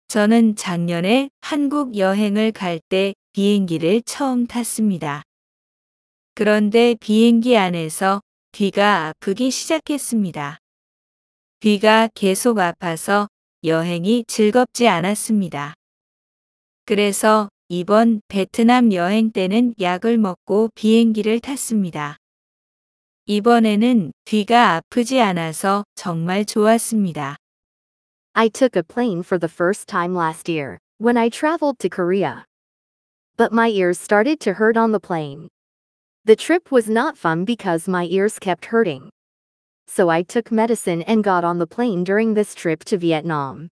저는 작년에 한국 여행을 갈 때 비행기를 처음 탔습니다. 그런데 비행기 안에서 귀가 아프기 시작했습니다. 귀가 계속 아파서 여행이 즐겁지 않았습니다. 그래서 이번 베트남 여행 때는 약을 먹고 비행기를 탔습니다. 이번에는 귀가 아프지 않아서 정말 좋았습니다. I took a plane for the first time last year, when I traveled to Korea. But my ears started to hurt on the plane. The trip was not fun because my ears kept hurting. So I took medicine and got on the plane during this trip to Vietnam.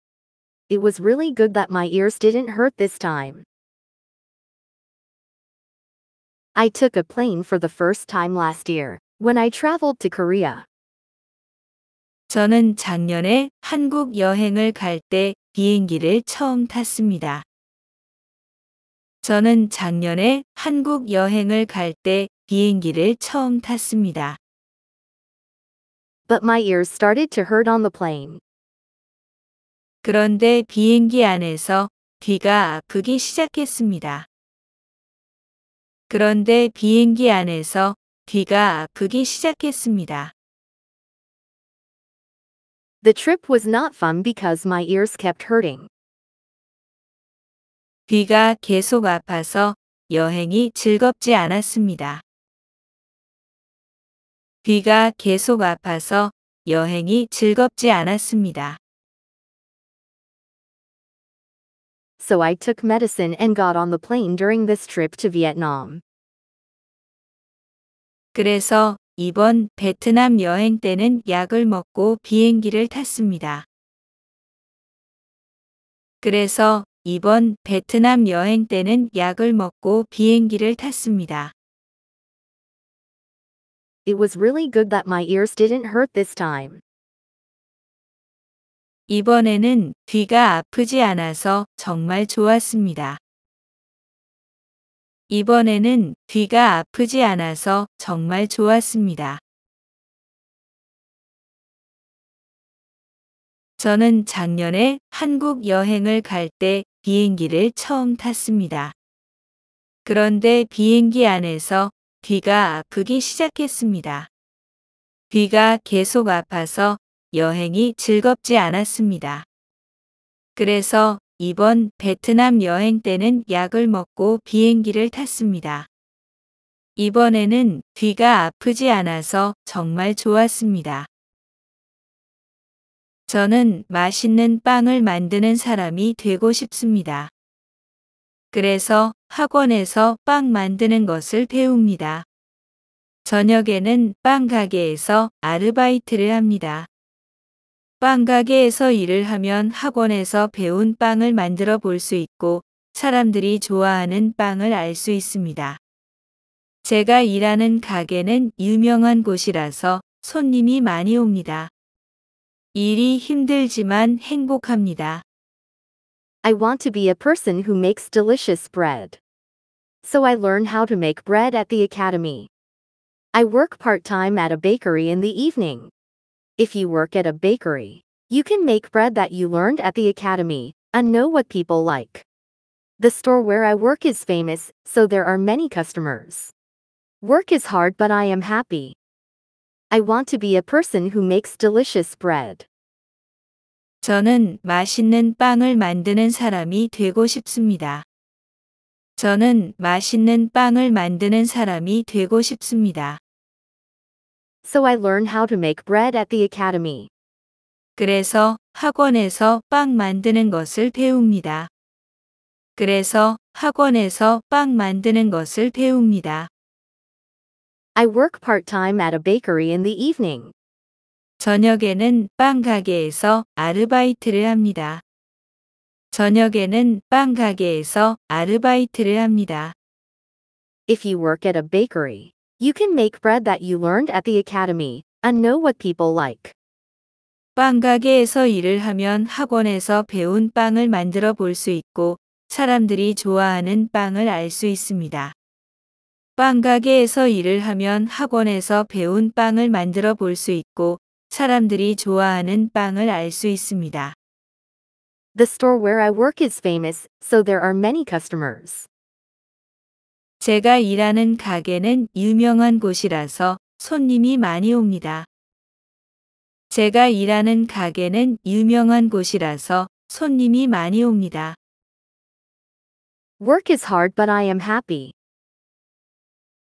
It was really good that my ears didn't hurt this time. I took a plane for the first time last year, when I traveled to Korea. 저는 작년에 한국 여행을 갈 때 비행기를 처음 탔습니다. 저는 작년에 한국 여행을 갈 때 비행기를 처음 탔습니다. But my ears started to hurt on the plane. 그런데 비행기 안에서 귀가 아프기 시작했습니다. 그런데 비행기 안에서 귀가 아프기 시작했습니다. The trip was not fun because my ears kept hurting. 귀가 계속 아파서 여행이 즐겁지 않았습니다. 귀가 계속 아파서 여행이 즐겁지 않았습니다. So I took medicine and got on the plane during this trip to Vietnam. 그래서 이번 베트남 여행 때는 약을 먹고 비행기를 탔습니다. 그래서 이번 베트남 여행 때는 약을 먹고 비행기를 탔습니다. It was really good that my ears didn't hurt this time. 이번에는 귀가 아프지 않아서 정말 좋았습니다. 이번에는 귀가 아프지 않아서 정말 좋았습니다. 저는 작년에 한국 여행을 갈 때 비행기를 처음 탔습니다. 그런데 비행기 안에서 귀가 아프기 시작했습니다. 귀가 계속 아파서 여행이 즐겁지 않았습니다. 그래서 이번 베트남 여행 때는 약을 먹고 비행기를 탔습니다. 이번에는 귀가 아프지 않아서 정말 좋았습니다. 저는 맛있는 빵을 만드는 사람이 되고 싶습니다. 그래서 학원에서 빵 만드는 것을 배웁니다. 저녁에는 빵 가게에서 아르바이트를 합니다. 빵 가게에서 일을 하면 학원에서 배운 빵을 만들어 볼 수 있고 사람들이 좋아하는 빵을 알 수 있습니다. 제가 일하는 가게는 유명한 곳이라서 손님이 많이 옵니다. 일이 힘들지만 행복합니다. I want to be a person who makes delicious bread. So I learn how to make bread at the academy. I work part-time at a bakery in the evening. If you work at a bakery, you can make bread that you learned at the academy and know what people like. The store where I work is famous, so there are many customers. Work is hard, but I am happy. I want to be a person who makes delicious bread. 저는 맛있는 빵을 만드는 사람이 되고 싶습니다. 저는 맛있는 빵을 만드는 사람이 되고 싶습니다. So I learn how to make bread at the academy. 그래서 학원에서 빵 만드는 것을 배웁니다. 그래서 학원에서 빵 만드는 것을 배웁니다. I work part-time at a bakery in the evening. 저녁에는 빵 가게에서 아르바이트를 합니다. 저녁에는 빵 가게에서 아르바이트를 합니다. If you work at a bakery, you can make bread that you learned at the academy and know what people like. 빵 가게에서 일을 하면 학원에서 배운 빵을 만들어 볼 수 있고 사람들이 좋아하는 빵을 알 수 있습니다. 빵 가게에서 일을 하면 학원에서 배운 빵을 만들어 볼 수 있고 사람들이 좋아하는 빵을 알 수 있습니다. The store where I work is famous, so there are many customers. 제가 일하는 가게는 유명한 곳이라서 손님이 많이 옵니다. 제가 일하는 가게는 유명한 곳이라서 손님이 많이 옵니다. Work is hard, but I am happy.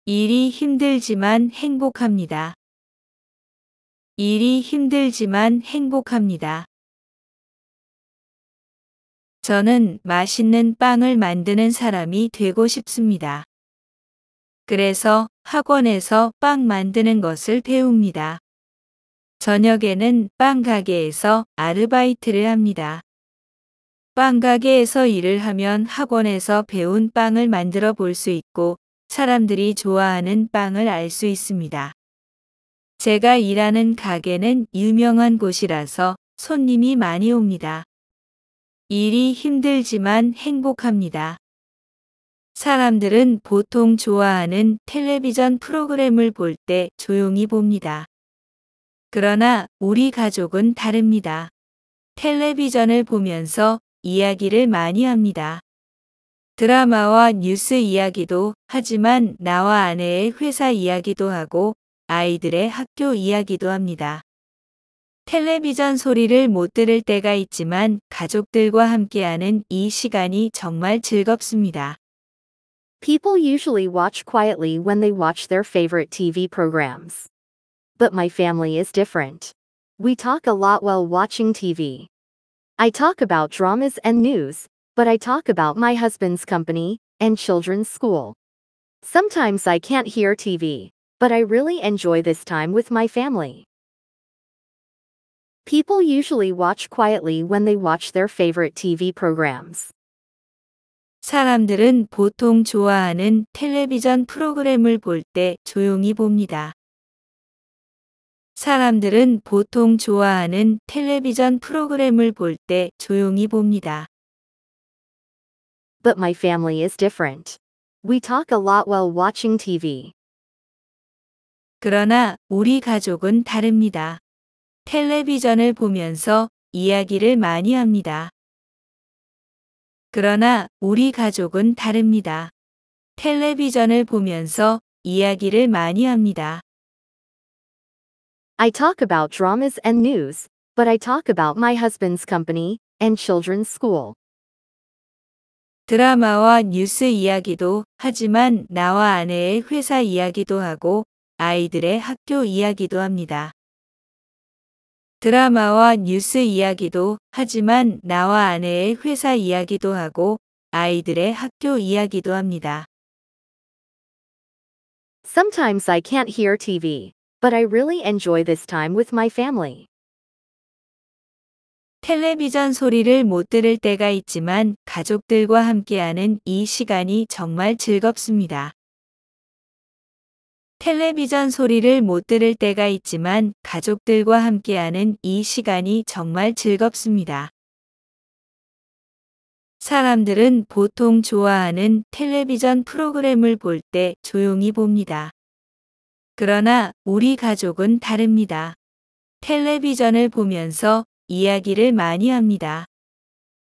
일이 힘들지만 행복합니다. 일이 힘들지만 행복합니다. 저는 맛있는 빵을 만드는 사람이 되고 싶습니다. 그래서 학원에서 빵 만드는 것을 배웁니다. 저녁에는 빵 가게에서 아르바이트를 합니다. 빵 가게에서 일을 하면 학원에서 배운 빵을 만들어 볼 수 있고 사람들이 좋아하는 빵을 알 수 있습니다. 제가 일하는 가게는 유명한 곳이라서 손님이 많이 옵니다. 일이 힘들지만 행복합니다. 사람들은 보통 좋아하는 텔레비전 프로그램을 볼 때 조용히 봅니다. 그러나 우리 가족은 다릅니다. 텔레비전을 보면서 이야기를 많이 합니다. 드라마와 뉴스 이야기도 하지만 나와 아내의 회사 이야기도 하고 아이들의 학교 이야기도 합니다. 텔레비전 소리를 못 들을 때가 있지만 가족들과 함께하는 이 시간이 정말 즐겁습니다. People usually watch quietly when they watch their favorite TV programs. But my family is different. We talk a lot while watching TV. I talk about dramas and news, but I talk about my husband's company and children's school. Sometimes I can't hear TV, but I really enjoy this time with my family. People usually watch quietly when they watch their favorite TV programs. 사람들은 보통 좋아하는 텔레비전 프로그램을 볼 때 조용히 봅니다. 사람들은 보통 좋아하는 텔레비전 프로그램을 볼 때 조용히 봅니다. But my family is different. We talk a lot while watching TV. 그러나 우리 가족은 다릅니다. 텔레비전을 보면서 이야기를 많이 합니다. 그러나 우리 가족은 다릅니다. 텔레비전을 보면서 이야기를 많이 합니다. I talk about dramas and news, but I talk about my husband's company and children's school. 드라마와 뉴스 이야기도 하지만 나와 아내의 회사 이야기도 하고 아이들의 학교 이야기도 합니다. 드라마와 뉴스 이야기도 하지만 나와 아내의 회사 이야기도 하고 아이들의 학교 이야기도 합니다. Sometimes I can't hear TV, but I really enjoy this time with my family. 텔레비전 소리를 못 들을 때가 있지만 가족들과 함께하는 이 시간이 정말 즐겁습니다. 텔레비전 소리를 못 들을 때가 있지만 가족들과 함께하는 이 시간이 정말 즐겁습니다. 사람들은 보통 좋아하는 텔레비전 프로그램을 볼 때 조용히 봅니다. 그러나 우리 가족은 다릅니다. 텔레비전을 보면서 이야기를 많이 합니다.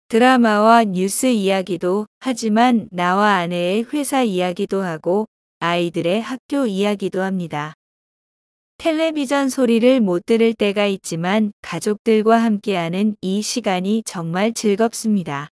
드라마와 뉴스 이야기도 하지만 나와 아내의 회사 이야기도 하고 아이들의 학교 이야기도 합니다. 텔레비전 소리를 못 들을 때가 있지만 가족들과 함께하는 이 시간이 정말 즐겁습니다.